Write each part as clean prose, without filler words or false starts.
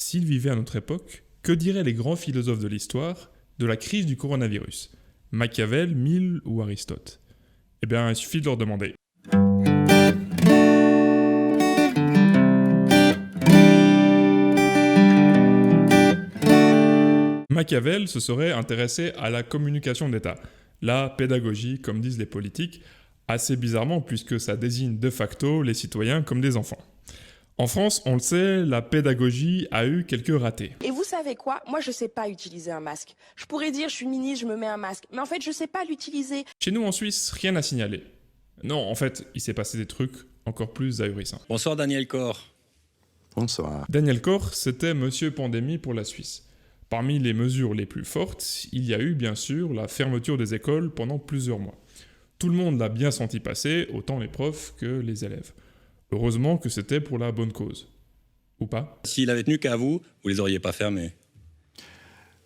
s'ils vivaient à notre époque, que diraient les grands philosophes de l'histoire de la crise du coronavirus? Machiavel, Mill ou Aristote? Eh bien, il suffit de leur demander. Machiavel se serait intéressé à la communication d'État, la pédagogie, comme disent les politiques, assez bizarrement puisque ça désigne de facto les citoyens comme des enfants. En France, on le sait, la pédagogie a eu quelques ratés. Et vous savez quoi? Moi, je sais pas utiliser un masque. Je pourrais dire, je suis ministre, je me mets un masque. Mais en fait, je sais pas l'utiliser. Chez nous en Suisse, rien à signaler. Non, en fait, il s'est passé des trucs encore plus ahurissants. Bonsoir Daniel Corr. Bonsoir. Daniel Corr, c'était Monsieur Pandémie pour la Suisse. Parmi les mesures les plus fortes, il y a eu bien sûr la fermeture des écoles pendant plusieurs mois. Tout le monde l'a bien senti passer, autant les profs que les élèves. Heureusement que c'était pour la bonne cause. Ou pas? S'il avait tenu qu'à vous, vous les auriez pas fermés.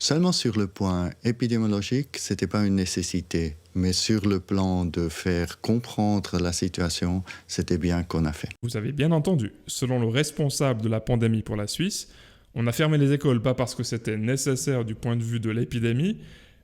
Seulement sur le point épidémiologique, ce n'était pas une nécessité. Mais sur le plan de faire comprendre la situation, c'était bien qu'on a fait. Vous avez bien entendu. Selon le responsable de la pandémie pour la Suisse, on a fermé les écoles pas parce que c'était nécessaire du point de vue de l'épidémie,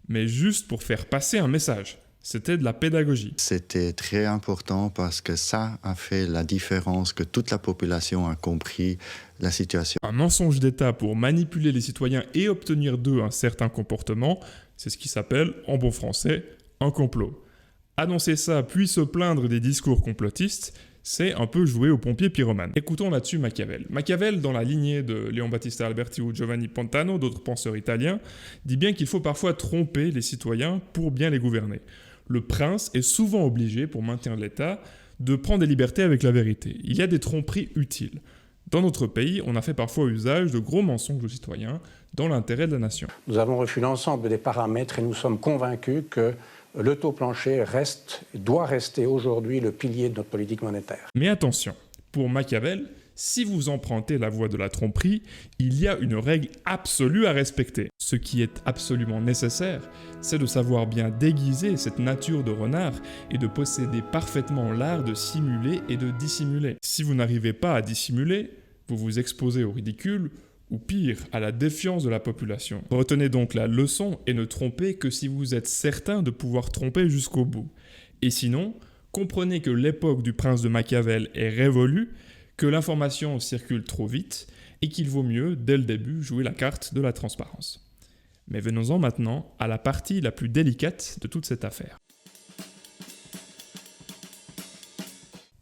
mais juste pour faire passer un message. C'était de la pédagogie. C'était très important parce que ça a fait la différence, que toute la population a compris la situation. Un mensonge d'État pour manipuler les citoyens et obtenir d'eux un certain comportement, c'est ce qui s'appelle, en bon français, un complot. Annoncer ça puis se plaindre des discours complotistes, c'est un peu jouer aux pompiers pyromanes. Écoutons là-dessus Machiavel. Machiavel, dans la lignée de Leon Battista Alberti ou Giovanni Pantano, d'autres penseurs italiens, dit bien qu'il faut parfois tromper les citoyens pour bien les gouverner. Le prince est souvent obligé, pour maintenir l'État, de prendre des libertés avec la vérité. Il y a des tromperies utiles. Dans notre pays, on a fait parfois usage de gros mensonges aux citoyens dans l'intérêt de la nation. Nous avons revu l'ensemble des paramètres et nous sommes convaincus que le taux plancher doit rester aujourd'hui le pilier de notre politique monétaire. Mais attention, pour Machiavel, si vous empruntez la voie de la tromperie, il y a une règle absolue à respecter. Ce qui est absolument nécessaire, c'est de savoir bien déguiser cette nature de renard et de posséder parfaitement l'art de simuler et de dissimuler. Si vous n'arrivez pas à dissimuler, vous vous exposez au ridicule, ou pire, à la défiance de la population. Retenez donc la leçon et ne trompez que si vous êtes certain de pouvoir tromper jusqu'au bout. Et sinon, comprenez que l'époque du prince de Machiavel est révolue, que l'information circule trop vite et qu'il vaut mieux, dès le début, jouer la carte de la transparence. Mais venons-en maintenant à la partie la plus délicate de toute cette affaire.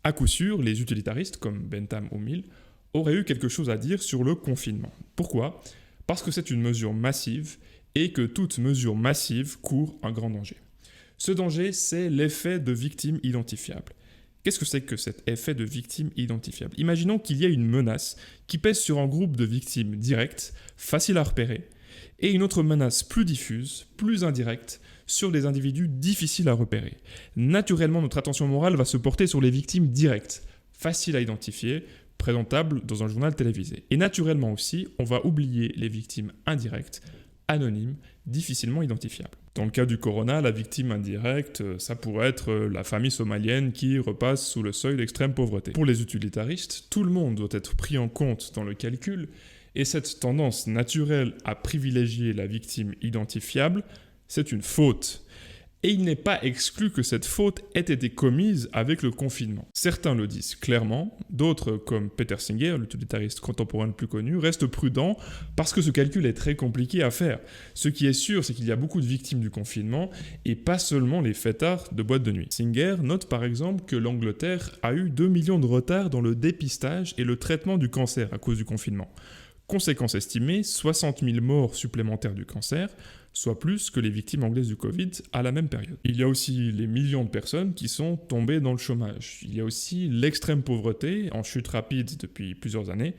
À coup sûr, les utilitaristes, comme Bentham ou Mill, auraient eu quelque chose à dire sur le confinement. Pourquoi? Parce que c'est une mesure massive et que toute mesure massive court un grand danger. Ce danger, c'est l'effet de victime identifiable. Qu'est-ce que c'est que cet effet de victime identifiable? Imaginons qu'il y ait une menace qui pèse sur un groupe de victimes directes, faciles à repérer, et une autre menace plus diffuse, plus indirecte, sur des individus difficiles à repérer. Naturellement, notre attention morale va se porter sur les victimes directes, faciles à identifier, présentables dans un journal télévisé. Et naturellement aussi, on va oublier les victimes indirectes, anonymes, difficilement identifiables. Dans le cas du corona, la victime indirecte, ça pourrait être la famille somalienne qui repasse sous le seuil d'extrême pauvreté. Pour les utilitaristes, tout le monde doit être pris en compte dans le calcul, et cette tendance naturelle à privilégier la victime identifiable, c'est une faute. Et il n'est pas exclu que cette faute ait été commise avec le confinement. Certains le disent clairement, d'autres, comme Peter Singer, l'utilitariste contemporain le plus connu, restent prudents parce que ce calcul est très compliqué à faire. Ce qui est sûr, c'est qu'il y a beaucoup de victimes du confinement et pas seulement les fêtards de boîtes de nuit. Singer note par exemple que l'Angleterre a eu 2 millions de retards dans le dépistage et le traitement du cancer à cause du confinement. Conséquence estimée, 60 000 morts supplémentaires du cancer, soit plus que les victimes anglaises du Covid à la même période. Il y a aussi les millions de personnes qui sont tombées dans le chômage. Il y a aussi l'extrême pauvreté, en chute rapide depuis plusieurs années,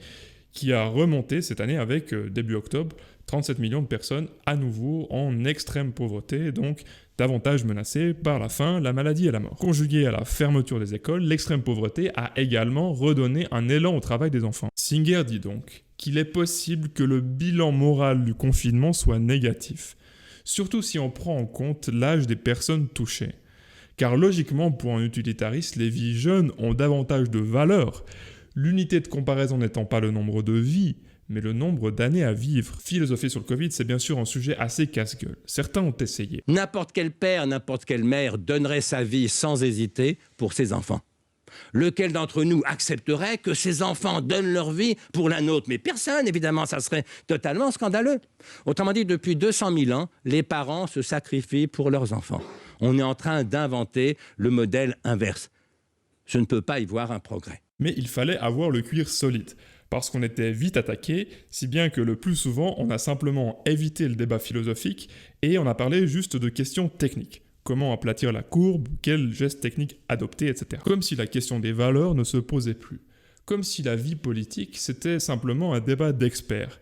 qui a remonté cette année avec, début octobre, 37 millions de personnes à nouveau en extrême pauvreté, donc davantage menacées par la faim, la maladie et la mort. Conjugué à la fermeture des écoles, l'extrême pauvreté a également redonné un élan au travail des enfants. Singer dit donc qu'il est possible que le bilan moral du confinement soit négatif, surtout si on prend en compte l'âge des personnes touchées. Car logiquement, pour un utilitariste, les vies jeunes ont davantage de valeur, l'unité de comparaison n'étant pas le nombre de vies, mais le nombre d'années à vivre. Philosopher sur le Covid, c'est bien sûr un sujet assez casse-gueule. Certains ont essayé. N'importe quel père, n'importe quelle mère donnerait sa vie sans hésiter pour ses enfants. Lequel d'entre nous accepterait que ses enfants donnent leur vie pour la nôtre? Mais personne, évidemment, ça serait totalement scandaleux. Autrement dit, depuis 200 000 ans, les parents se sacrifient pour leurs enfants. On est en train d'inventer le modèle inverse. Je ne peux pas y voir un progrès. Mais il fallait avoir le cuir solide, parce qu'on était vite attaqué, si bien que le plus souvent, on a simplement évité le débat philosophique et on a parlé juste de questions techniques. Comment aplatir la courbe, quels gestes techniques adopter, etc. Comme si la question des valeurs ne se posait plus. Comme si la vie politique, c'était simplement un débat d'experts.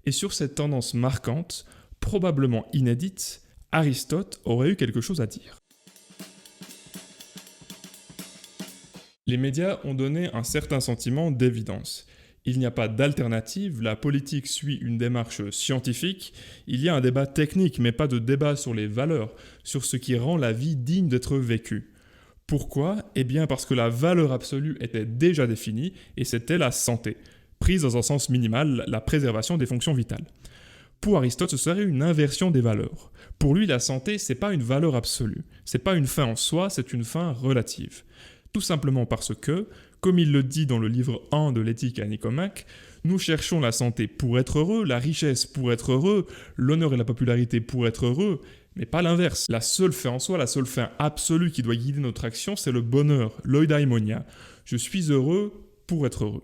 Et sur cette tendance marquante, probablement inédite, Aristote aurait eu quelque chose à dire. Les médias ont donné un certain sentiment d'évidence. Il n'y a pas d'alternative, la politique suit une démarche scientifique, il y a un débat technique mais pas de débat sur les valeurs, sur ce qui rend la vie digne d'être vécue. Pourquoi ? Eh bien parce que la valeur absolue était déjà définie et c'était la santé, prise dans un sens minimal, la préservation des fonctions vitales. Pour Aristote, ce serait une inversion des valeurs. Pour lui, la santé, c'est pas une valeur absolue, c'est pas une fin en soi, c'est une fin relative. Tout simplement parce que, comme il le dit dans le livre 1 de l'éthique à Nicomaque, nous cherchons la santé pour être heureux, la richesse pour être heureux, l'honneur et la popularité pour être heureux, mais pas l'inverse. La seule fin en soi, la seule fin absolue qui doit guider notre action, c'est le bonheur, l'eudaimonia. Je suis heureux pour être heureux.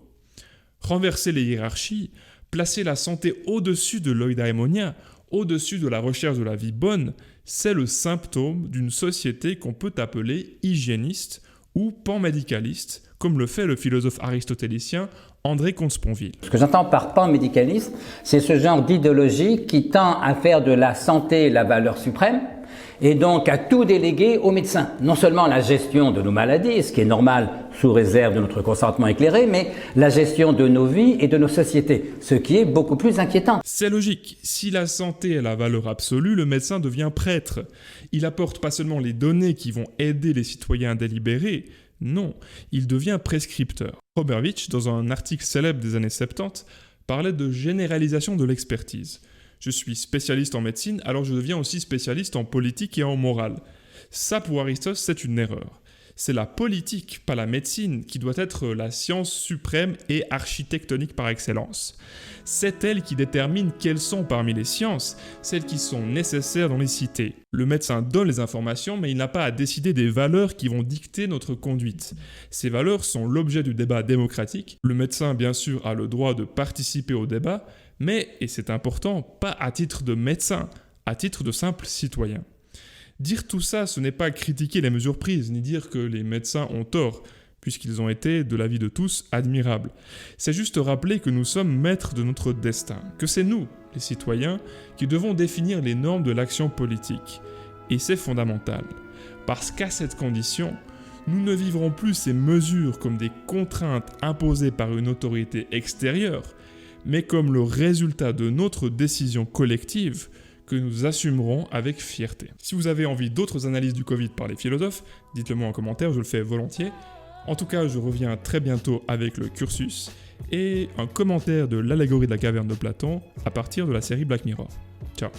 Renverser les hiérarchies, placer la santé au-dessus de l'eudaimonia, au-dessus de la recherche de la vie bonne, c'est le symptôme d'une société qu'on peut appeler hygiéniste ou panmédicaliste, comme le fait le philosophe aristotélicien André Comte-Sponville. Ce que j'entends par panmédicaliste, c'est ce genre d'idéologie qui tend à faire de la santé la valeur suprême et donc à tout déléguer aux médecins. Non seulement la gestion de nos maladies, ce qui est normal sous réserve de notre consentement éclairé, mais la gestion de nos vies et de nos sociétés, ce qui est beaucoup plus inquiétant. C'est logique. Si la santé est la valeur absolue, le médecin devient prêtre. Il apporte pas seulement les données qui vont aider les citoyens à délibérer, non, il devient prescripteur. Robert Veitch, dans un article célèbre des années 70, parlait de généralisation de l'expertise. Je suis spécialiste en médecine, alors je deviens aussi spécialiste en politique et en morale. Ça, pour Aristote, c'est une erreur. C'est la politique, pas la médecine, qui doit être la science suprême et architectonique par excellence. C'est elle qui détermine quelles sont parmi les sciences, celles qui sont nécessaires dans les cités. Le médecin donne les informations, mais il n'a pas à décider des valeurs qui vont dicter notre conduite. Ces valeurs sont l'objet du débat démocratique. Le médecin, bien sûr, a le droit de participer au débat, mais, et c'est important, pas à titre de médecin, à titre de simple citoyen. Dire tout ça, ce n'est pas critiquer les mesures prises, ni dire que les médecins ont tort, puisqu'ils ont été, de l'avis de tous, admirables. C'est juste rappeler que nous sommes maîtres de notre destin, que c'est nous, les citoyens, qui devons définir les normes de l'action politique. Et c'est fondamental, parce qu'à cette condition, nous ne vivrons plus ces mesures comme des contraintes imposées par une autorité extérieure, mais comme le résultat de notre décision collective, que nous assumerons avec fierté. Si vous avez envie d'autres analyses du Covid par les philosophes, dites-le moi en commentaire, je le fais volontiers. En tout cas, je reviens très bientôt avec le cursus et un commentaire de l'allégorie de la caverne de Platon à partir de la série Black Mirror. Ciao.